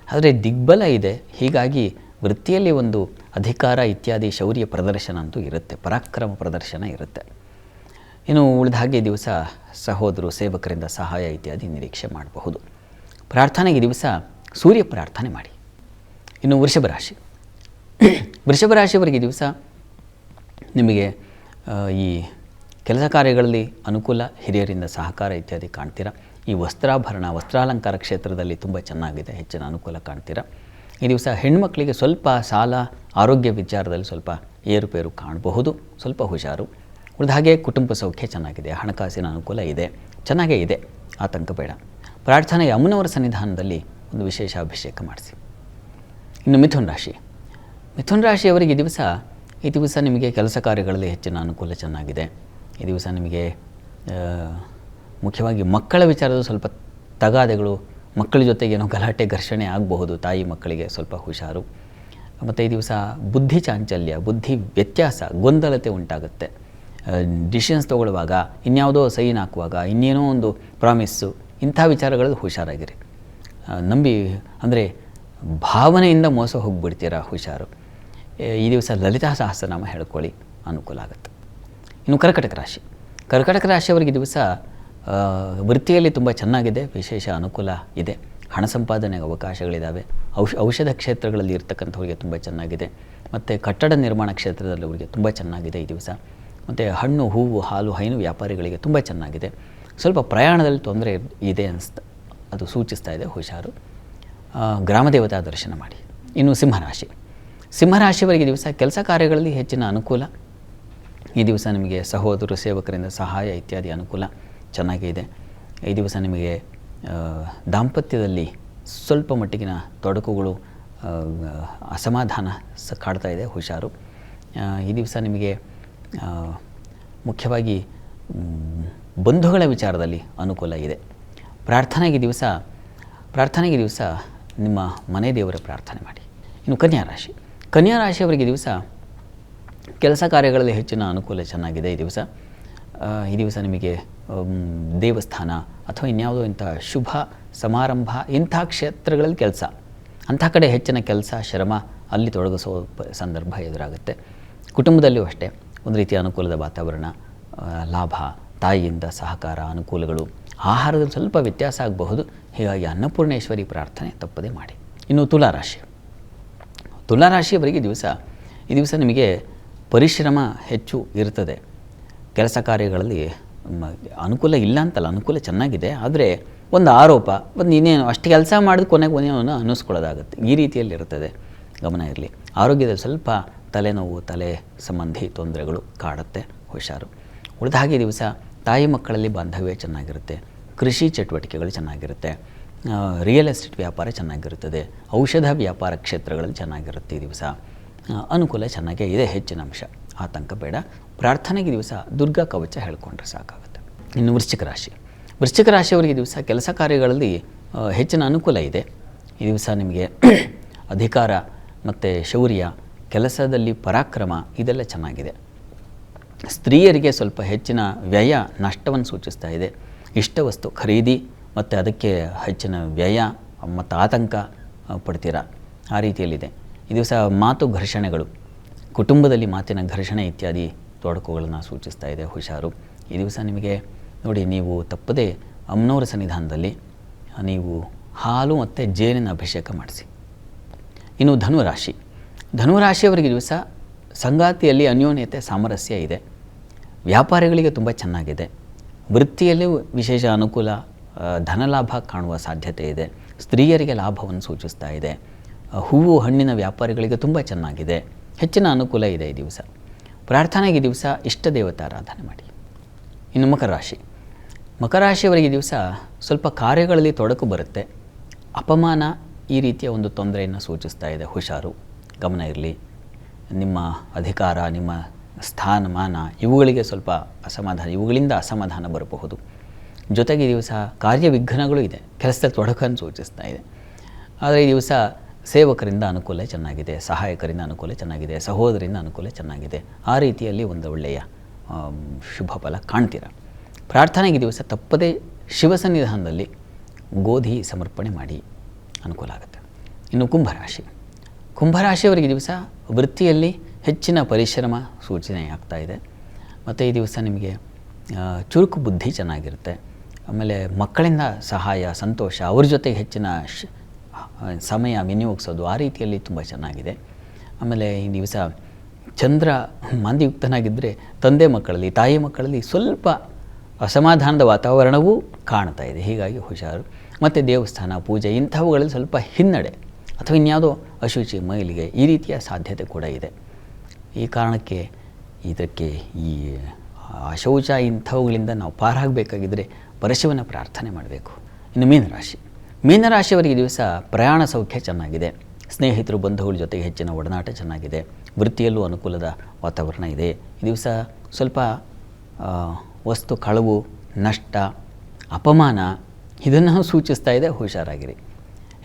ಆದರೆ ದಿಗ್ಬಲ ಇದೆ, ಹೀಗಾಗಿ ವೃತ್ತಿಯಲ್ಲಿ ಒಂದು ಅಧಿಕಾರ ಇತ್ಯಾದಿ ಶೌರ್ಯ ಪ್ರದರ್ಶನ ಅಂತೂ ಇರುತ್ತೆ, ಪರಾಕ್ರಮ ಪ್ರದರ್ಶನ ಇರುತ್ತೆ. ಇನ್ನು ಉಳಿದ ಹಾಗೆ ಈ ದಿವಸ ಸಹೋದರರು ಸೇವಕರಿಂದ ಸಹಾಯ ಇತ್ಯಾದಿ ನಿರೀಕ್ಷೆ ಮಾಡಬಹುದು. ಪ್ರಾರ್ಥನೆಗೆ ದಿವಸ ಸೂರ್ಯ ಪ್ರಾರ್ಥನೆ ಮಾಡಿ. ಇನ್ನು ವೃಷಭ ರಾಶಿ, ವೃಷಭ ರಾಶಿಯವರಿಗೆ ದಿವಸ ನಿಮಗೆ ಈ ಕೆಲಸ ಕಾರ್ಯಗಳಲ್ಲಿ ಅನುಕೂಲ, ಹಿರಿಯರಿಂದ ಸಹಕಾರ ಇತ್ಯಾದಿ ಕಾಣ್ತೀರಾ. ಈ ವಸ್ತ್ರಾಭರಣ ವಸ್ತ್ರಾಲಂಕಾರ ಕ್ಷೇತ್ರದಲ್ಲಿ ತುಂಬ ಚೆನ್ನಾಗಿದೆ, ಹೆಚ್ಚಿನ ಅನುಕೂಲ ಕಾಣ್ತೀರಾ. ಈ ದಿವಸ ಹೆಣ್ಣುಮಕ್ಕಳಿಗೆ ಸ್ವಲ್ಪ ಸಾಲ, ಆರೋಗ್ಯ ವಿಚಾರದಲ್ಲಿ ಸ್ವಲ್ಪ ಏರುಪೇರು ಕಾಣಬಹುದು, ಸ್ವಲ್ಪ ಹುಷಾರು. ಉಳಿದ ಹಾಗೆ ಕುಟುಂಬ ಸೌಖ್ಯ ಚೆನ್ನಾಗಿದೆ, ಹಣಕಾಸಿನ ಅನುಕೂಲ ಇದೆ, ಚೆನ್ನಾಗೇ ಇದೆ, ಆತಂಕ ಬೇಡ. ಪ್ರಾರ್ಥನೆಗೆ ಅಮ್ಮನವರ ಸನ್ನಿಧಾನದಲ್ಲಿ ಒಂದು ವಿಶೇಷ ಅಭಿಷೇಕ ಮಾಡಿಸಿ. ಇನ್ನು ಮಿಥುನ ರಾಶಿ, ಮಿಥುನ ರಾಶಿಯವರಿಗೆ ಈ ದಿವಸ ನಿಮಗೆ ಕೆಲಸ ಕಾರ್ಯಗಳಲ್ಲಿ ಹೆಚ್ಚಿನ ಅನುಕೂಲ ಚೆನ್ನಾಗಿದೆ. ಈ ದಿವಸ ನಿಮಗೆ ಮುಖ್ಯವಾಗಿ ಮಕ್ಕಳ ವಿಚಾರದ ಸ್ವಲ್ಪ ತಗಾದೆಗಳು, ಮಕ್ಕಳ ಜೊತೆಗೆ ಏನೋ ಗಲಾಟೆ ಘರ್ಷಣೆ ಆಗಬಹುದು, ತಾಯಿ ಮಕ್ಕಳಿಗೆ ಸ್ವಲ್ಪ ಹುಷಾರು. ಮತ್ತು ಈ ದಿವಸ ಬುದ್ಧಿ ಚಾಂಚಲ್ಯ, ಬುದ್ಧಿ ವ್ಯತ್ಯಾಸ, ಗೊಂದಲತೆ ಉಂಟಾಗುತ್ತೆ. ಡಿಸಿಷನ್ಸ್ ತೊಗೊಳ್ಳುವಾಗ, ಇನ್ಯಾವುದೋ ಸೈನ್ ಹಾಕುವಾಗ, ಇನ್ನೇನೋ ಒಂದು ಪ್ರಾಮಿಸ್ಸು, ಇಂಥ ವಿಚಾರಗಳಲ್ಲಿ ಹುಷಾರಾಗಿರಿ. ನಂಬಿ ಅಂದರೆ ಭಾವನೆಯಿಂದ ಮೋಸ ಹೋಗಿಬಿಡ್ತೀರಾ, ಹುಷಾರು. ಈ ದಿವಸ ಲಲಿತಾ ಸಹಸ್ರನಾಮ ಹೇಳ್ಕೊಳ್ಳಿ, ಅನುಕೂಲ ಆಗುತ್ತೆ. ಇನ್ನು ಕರ್ಕಟಕ ರಾಶಿ, ಕರ್ಕಟಕ ರಾಶಿಯವರಿಗೆ ದಿವಸ ವೃತ್ತಿಯಲ್ಲಿ ತುಂಬ ಚೆನ್ನಾಗಿದೆ, ವಿಶೇಷ ಅನುಕೂಲ ಇದೆ, ಹಣ ಸಂಪಾದನೆಗೆ ಅವಕಾಶಗಳಿದ್ದಾವೆ. ಔಷಧ ಕ್ಷೇತ್ರಗಳಲ್ಲಿ ಇರ್ತಕ್ಕಂಥವ್ರಿಗೆ ತುಂಬ ಚೆನ್ನಾಗಿದೆ. ಮತ್ತು ಕಟ್ಟಡ ನಿರ್ಮಾಣ ಕ್ಷೇತ್ರದಲ್ಲಿ ಅವರಿಗೆ ತುಂಬ ಚೆನ್ನಾಗಿದೆ ಈ ದಿವಸ. ಮತ್ತು ಹಣ್ಣು, ಹೂವು, ಹಾಲು, ಹೈನು ವ್ಯಾಪಾರಿಗಳಿಗೆ ತುಂಬ ಚೆನ್ನಾಗಿದೆ. ಸ್ವಲ್ಪ ಪ್ರಯಾಣದಲ್ಲಿ ತೊಂದರೆ ಇದೆ ಅದು ಸೂಚಿಸ್ತಾ ಇದೆ, ಹುಷಾರು. ಗ್ರಾಮದೇವತಾ ದರ್ಶನ ಮಾಡಿ. ಇನ್ನು ಸಿಂಹರಾಶಿ, ಸಿಂಹರಾಶಿಯವರಿಗೆ ದಿವಸ ಕೆಲಸ ಕಾರ್ಯಗಳಲ್ಲಿ ಹೆಚ್ಚಿನ ಅನುಕೂಲ. ಈ ದಿವಸ ನಿಮಗೆ ಸಹೋದರ ಸೇವಕರಿಂದ ಸಹಾಯ ಇತ್ಯಾದಿ ಅನುಕೂಲ ಚೆನ್ನಾಗಿದೆ. ಈ ದಿವಸ ನಿಮಗೆ ದಾಂಪತ್ಯದಲ್ಲಿ ಸ್ವಲ್ಪ ಮಟ್ಟಿಗಿನ ತೊಡಕುಗಳು, ಅಸಮಾಧಾನ ಕಾಡ್ತಾ ಇದೆ, ಹುಷಾರು. ಈ ದಿವಸ ನಿಮಗೆ ಮುಖ್ಯವಾಗಿ ಬಂಧುಗಳ ವಿಚಾರದಲ್ಲಿ ಅನುಕೂಲ ಇದೆ. ಪ್ರಾರ್ಥನೆಗೆ ದಿವಸ ನಿಮ್ಮ ಮನೆ ದೇವರ ಪ್ರಾರ್ಥನೆ ಮಾಡಿ. ಇನ್ನು ಕನ್ಯಾ ರಾಶಿ, ಕನ್ಯಾ ರಾಶಿಯವರಿಗೆ ದಿವಸ ಕೆಲಸ ಕಾರ್ಯಗಳಲ್ಲಿ ಹೆಚ್ಚಿನ ಅನುಕೂಲ ಚೆನ್ನಾಗಿದೆ. ಈ ದಿವಸ ನಿಮಗೆ ದೇವಸ್ಥಾನ ಅಥವಾ ಇನ್ಯಾವುದೋ ಇಂಥ ಶುಭ ಸಮಾರಂಭ, ಇಂಥ ಕ್ಷೇತ್ರಗಳಲ್ಲಿ ಕೆಲಸ, ಅಂಥ ಕಡೆ ಹೆಚ್ಚಿನ ಕೆಲಸ, ಶ್ರಮ ಅಲ್ಲಿ ತೊಡಗಿಸೋ ಸಂದರ್ಭ ಎದುರಾಗುತ್ತೆ. ಕುಟುಂಬದಲ್ಲಿಯೂ ಅಷ್ಟೇ ಒಂದು ರೀತಿಯ ಅನುಕೂಲದ ವಾತಾವರಣ, ಲಾಭ, ತಾಯಿಯಿಂದ ಸಹಕಾರ, ಅನುಕೂಲಗಳು. ಆಹಾರದಲ್ಲಿ ಸ್ವಲ್ಪ ವ್ಯತ್ಯಾಸ ಆಗಬಹುದು, ಹೀಗಾಗಿ ಅನ್ನಪೂರ್ಣೇಶ್ವರಿ ಪ್ರಾರ್ಥನೆ ತಪ್ಪದೇ ಮಾಡಿ. ಇನ್ನು ತುಲಾರಾಶಿಯವರಿಗೆ ಈ ದಿವಸ ನಿಮಗೆ ಪರಿಶ್ರಮ ಹೆಚ್ಚು ಇರ್ತದೆ. ಕೆಲಸ ಕಾರ್ಯಗಳಲ್ಲಿ ಅನುಕೂಲ ಇಲ್ಲ ಅಂತಲ್ಲ, ಅನುಕೂಲ ಚೆನ್ನಾಗಿದೆ. ಆದರೆ ಒಂದು ಆರೋಪ, ಒಂದು ಇನ್ನೇನು ಅಷ್ಟು ಕೆಲಸ ಮಾಡಿದ ಕೊನೆಗೆ ಒಂದೇನೋ ಅನ್ನಿಸ್ಕೊಳ್ಳೋದಾಗುತ್ತೆ, ಈ ರೀತಿಯಲ್ಲಿ ಇರ್ತದೆ, ಗಮನ ಇರಲಿ. ಆರೋಗ್ಯದಲ್ಲಿ ಸ್ವಲ್ಪ ತಲೆನೋವು, ತಲೆ ಸಂಬಂಧಿ ತೊಂದರೆಗಳು ಕಾಡುತ್ತೆ, ಹುಷಾರು. ಉಳಿದ ಹಾಗೆ ಈ ದಿವಸ ತಾಯಿ ಮಕ್ಕಳಲ್ಲಿ ಬಾಂಧವ್ಯ ಚೆನ್ನಾಗಿರುತ್ತೆ, ಕೃಷಿ ಚಟುವಟಿಕೆಗಳು ಚೆನ್ನಾಗಿರುತ್ತೆ, ರಿಯಲ್ ಎಸ್ಟೇಟ್ ವ್ಯಾಪಾರ ಚೆನ್ನಾಗಿರುತ್ತದೆ, ಔಷಧ ವ್ಯಾಪಾರ ಕ್ಷೇತ್ರಗಳಲ್ಲಿ ಚೆನ್ನಾಗಿರುತ್ತೆ. ಈ ದಿವಸ ಅನುಕೂಲ ಚೆನ್ನಾಗೇ ಇದೆ, ಹೆಚ್ಚಿನ ಅಂಶ, ಆತಂಕ ಬೇಡ. ಪ್ರಾರ್ಥನೆಗೆ ದಿವಸ ದುರ್ಗಾ ಕವಚ ಹೇಳ್ಕೊಂಡ್ರೆ ಸಾಕಾಗುತ್ತೆ. ಇನ್ನು ವೃಶ್ಚಿಕ ರಾಶಿಯವರಿಗೆ ದಿವಸ ಕೆಲಸ ಕಾರ್ಯಗಳಲ್ಲಿ ಹೆಚ್ಚಿನ ಅನುಕೂಲ ಇದೆ. ಈ ದಿವಸ ನಿಮಗೆ ಅಧಿಕಾರ ಮತ್ತು ಶೌರ್ಯ, ಕೆಲಸದಲ್ಲಿ ಪರಾಕ್ರಮ ಇದೆಲ್ಲ ಚೆನ್ನಾಗಿದೆ. ಸ್ತ್ರೀಯರಿಗೆ ಸ್ವಲ್ಪ ಹೆಚ್ಚಿನ ವ್ಯಯ, ನಷ್ಟವನ್ನು ಸೂಚಿಸ್ತಾ ಇದೆ. ಇಷ್ಟ ವಸ್ತು ಖರೀದಿ ಮತ್ತು ಅದಕ್ಕೆ ಹೆಚ್ಚಿನ ವ್ಯಯ ಮತ್ತು ಆತಂಕ ಪಡ್ತೀರಾ, ಆ ರೀತಿಯಲ್ಲಿದೆ. ಈ ದಿವಸ ಮಾತು ಘರ್ಷಣೆಗಳು, ಕುಟುಂಬದಲ್ಲಿ ಮಾತಿನ ಘರ್ಷಣೆ ಇತ್ಯಾದಿ ತೊಡಕುಗಳನ್ನು ಸೂಚಿಸ್ತಾ ಇದೆ, ಹುಷಾರು. ಈ ದಿವಸ ನಿಮಗೆ ನೋಡಿ, ನೀವು ತಪ್ಪದೇ ಅಮ್ಮನವರ ಸನ್ನಿಧಾನದಲ್ಲಿ ನೀವು ಹಾಲು ಮತ್ತು ಜೇನಿನ ಅಭಿಷೇಕ ಮಾಡಿಸಿ. ಇನ್ನು ಧನುರಾಶಿಯವರಿಗೆ ದಿವಸ ಸಂಗಾತಿಯಲ್ಲಿ ಅನ್ಯೋನ್ಯತೆ, ಸಾಮರಸ್ಯ ಇದೆ. ವ್ಯಾಪಾರಿಗಳಿಗೆ ತುಂಬ ಚೆನ್ನಾಗಿದೆ. ವೃತ್ತಿಯಲ್ಲಿ ವಿಶೇಷ ಅನುಕೂಲ, ಧನಲಾಭ ಕಾಣುವ ಸಾಧ್ಯತೆ ಇದೆ. ಸ್ತ್ರೀಯರಿಗೆ ಲಾಭವನ್ನು ಸೂಚಿಸ್ತಾ ಇದೆ. ಹೂವು ಹಣ್ಣಿನ ವ್ಯಾಪಾರಿಗಳಿಗೆ ತುಂಬ ಚೆನ್ನಾಗಿದೆ, ಹೆಚ್ಚಿನ ಅನುಕೂಲ ಇದೆ ಈ ದಿವಸ. ಪ್ರಾರ್ಥನೆಗೆ ದಿವಸ ಇಷ್ಟ ದೇವತಾರಾಧನೆ ಮಾಡಿ. ಇನ್ನು ಮಕರಾಶಿಯವರಿಗೆ ದಿವಸ ಸ್ವಲ್ಪ ಕಾರ್ಯಗಳಲ್ಲಿ ತೊಡಕು ಬರುತ್ತೆ, ಅಪಮಾನ ಈ ರೀತಿಯ ಒಂದು ತೊಂದರೆಯನ್ನು ಸೂಚಿಸ್ತಾ ಇದೆ, ಹುಷಾರು, ಗಮನ ಇರಲಿ. ನಿಮ್ಮ ಅಧಿಕಾರ, ನಿಮ್ಮ ಸ್ಥಾನಮಾನ ಇವುಗಳಿಗೆ ಸ್ವಲ್ಪ ಇವುಗಳಿಂದ ಅಸಮಾಧಾನ ಬರಬಹುದು. ಜೊತೆಗೆ ಈ ದಿವಸ ಕಾರ್ಯವಿಘ್ನಗಳು ಇದೆ, ಕೆಲಸದ ತೊಡಕನ್ನು ಸೂಚಿಸ್ತಾ ಇದೆ. ಆದರೆ ಈ ದಿವಸ ಸೇವಕರಿಂದ ಅನುಕೂಲ ಚೆನ್ನಾಗಿದೆ, ಸಹಾಯಕರಿಂದ ಅನುಕೂಲ ಚೆನ್ನಾಗಿದೆ, ಸಹೋದರಿಂದ ಅನುಕೂಲ ಚೆನ್ನಾಗಿದೆ. ಆ ರೀತಿಯಲ್ಲಿ ಒಂದು ಒಳ್ಳೆಯ ಶುಭ ಫಲ ಕಾಣ್ತೀರ. ಪ್ರಾರ್ಥನೆಗೆ ಈ ದಿವಸ ತಪ್ಪದೇ ಶಿವ ಸನ್ನಿಧಾನದಲ್ಲಿ ಗೋಧಿ ಸಮರ್ಪಣೆ ಮಾಡಿ, ಅನುಕೂಲ ಆಗುತ್ತೆ. ಇನ್ನು ಕುಂಭರಾಶಿಯವರಿಗೆ ಈ ದಿವಸ ವೃತ್ತಿಯಲ್ಲಿ ಹೆಚ್ಚಿನ ಪರಿಶ್ರಮ ಸೂಚನೆ ಆಗ್ತಾ ಇದೆ. ಮತ್ತು ಈ ದಿವಸ ನಿಮಗೆ ಚುರುಕು ಬುದ್ಧಿ ಚೆನ್ನಾಗಿರುತ್ತೆ. ಆಮೇಲೆ ಮಕ್ಕಳಿಂದ ಸಹಾಯ, ಸಂತೋಷ, ಅವ್ರ ಜೊತೆಗೆ ಹೆಚ್ಚಿನ ಸಮಯ ವಿನಿಯೋಗಿಸೋದು, ಆ ರೀತಿಯಲ್ಲಿ ತುಂಬ ಚೆನ್ನಾಗಿದೆ. ಆಮೇಲೆ ಈ ದಿವಸ ಚಂದ್ರ ಮಾಂದ್ಯಯುಕ್ತನಾಗಿದ್ದರೆ ತಂದೆ ಮಕ್ಕಳಲ್ಲಿ, ತಾಯಿ ಮಕ್ಕಳಲ್ಲಿ ಸ್ವಲ್ಪ ಅಸಮಾಧಾನದ ವಾತಾವರಣವೂ ಕಾಣ್ತಾ ಇದೆ. ಹೀಗಾಗಿ ಹುಷಾರು. ಮತ್ತು ದೇವಸ್ಥಾನ, ಪೂಜೆ ಇಂಥವುಗಳಲ್ಲಿ ಸ್ವಲ್ಪ ಹಿನ್ನಡೆ ಅಥವಾ ಇನ್ಯಾವುದೋ ಅಶುಚಿ, ಮೈಲಿಗೆ ಈ ರೀತಿಯ ಸಾಧ್ಯತೆ ಕೂಡ ಇದೆ. ಈ ಕಾರಣಕ್ಕೆ ಇದಕ್ಕೆ ಈ ಅಶೌಚ ಇಂಥವುಗಳಿಂದ ನಾವು ಪಾರಾಗಬೇಕಾಗಿದ್ದರೆ ಪರಶಿವನ ಪ್ರಾರ್ಥನೆ ಮಾಡಬೇಕು. ಇನ್ನು ಮೀನರಾಶಿಯವರಿಗೆ ದಿವಸ ಪ್ರಯಾಣ ಸೌಖ್ಯ ಚೆನ್ನಾಗಿದೆ. ಸ್ನೇಹಿತರು, ಬಂಧುಗಳ ಜೊತೆಗೆ ಹೆಚ್ಚಿನ ಒಡನಾಟ ಚೆನ್ನಾಗಿದೆ. ವೃತ್ತಿಯಲ್ಲೂ ಅನುಕೂಲದ ವಾತಾವರಣ ಇದೆ. ಈ ದಿವಸ ಸ್ವಲ್ಪ ವಸ್ತು ಕಳವು, ನಷ್ಟ, ಅಪಮಾನ ಇದನ್ನು ಸೂಚಿಸ್ತಾ ಇದೆ. ಹುಷಾರಾಗಿರಿ.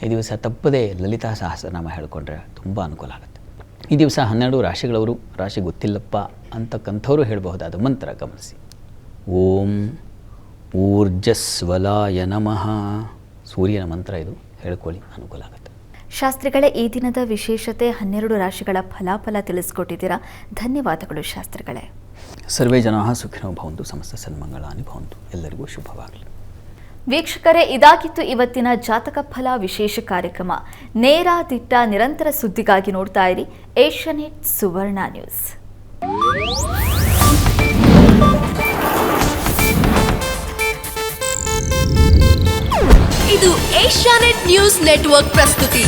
ಈ ದಿವಸ ತಪ್ಪದೇ ಲಲಿತಾ ಸಹಸ್ರನಾಮ ಹೇಳಿಕೊಂಡ್ರೆ ತುಂಬ ಅನುಕೂಲ ಆಗುತ್ತೆ. ಈ ದಿವಸ 12 ರಾಶಿಗಳವರು, ರಾಶಿ ಗೊತ್ತಿಲ್ಲಪ್ಪ ಅಂತಕ್ಕಂಥವ್ರು ಹೇಳಬಹುದಾದ ಮಂತ್ರ ಗಮನಿಸಿ. ಓಂ ಊರ್ಜಸ್ವಲಾಯ ನಮಃ, ಸೂರ್ಯನ ಮಂತ್ರ ಇದು, ಹೇಳ್ಕೊಳ್ಳಿ, ಅನುಕೂಲ ಆಗುತ್ತೆ. ಶಾಸ್ತ್ರಿಗಳೇ, ಈ ದಿನದ ವಿಶೇಷತೆ 12 ರಾಶಿಗಳ ಫಲಾಫಲ ತಿಳಿಸ್ಕೊಟ್ಟಿದ್ದೀರಾ. ಧನ್ಯವಾದಗಳು ಶಾಸ್ತ್ರಿಗಳೇ. ಸರ್ವೇ ಜನಾಃ ಸುಖಿನೋ ಭವಂತು, ಸಮಸ್ತ ಸನ್ಮಂಗಳಾನಿ ಭವಂತು. ಎಲ್ಲರಿಗೂ ಶುಭವಾಗಲಿ. ವೀಕ್ಷಕರೇ, ಇದಾಗಿತ್ತು ಇವತ್ತಿನ ಜಾತಕ ಫಲ ವಿಶೇಷ ಕಾರ್ಯಕ್ರಮ. ನೇರ, ದಿಟ್ಟ, ನಿರಂತರ ಸುದ್ದಿಗಾಗಿ ನೋಡ್ತಾ ಇರಿ ಏಷ್ಯಾನೆಟ್ ಸುವರ್ಣ ನ್ಯೂಸ್. ಇದು ಏಷ್ಯಾನೆಟ್ ನ್ಯೂಸ್ ನೆಟ್ವರ್ಕ್ ಪ್ರಸ್ತುತಿ.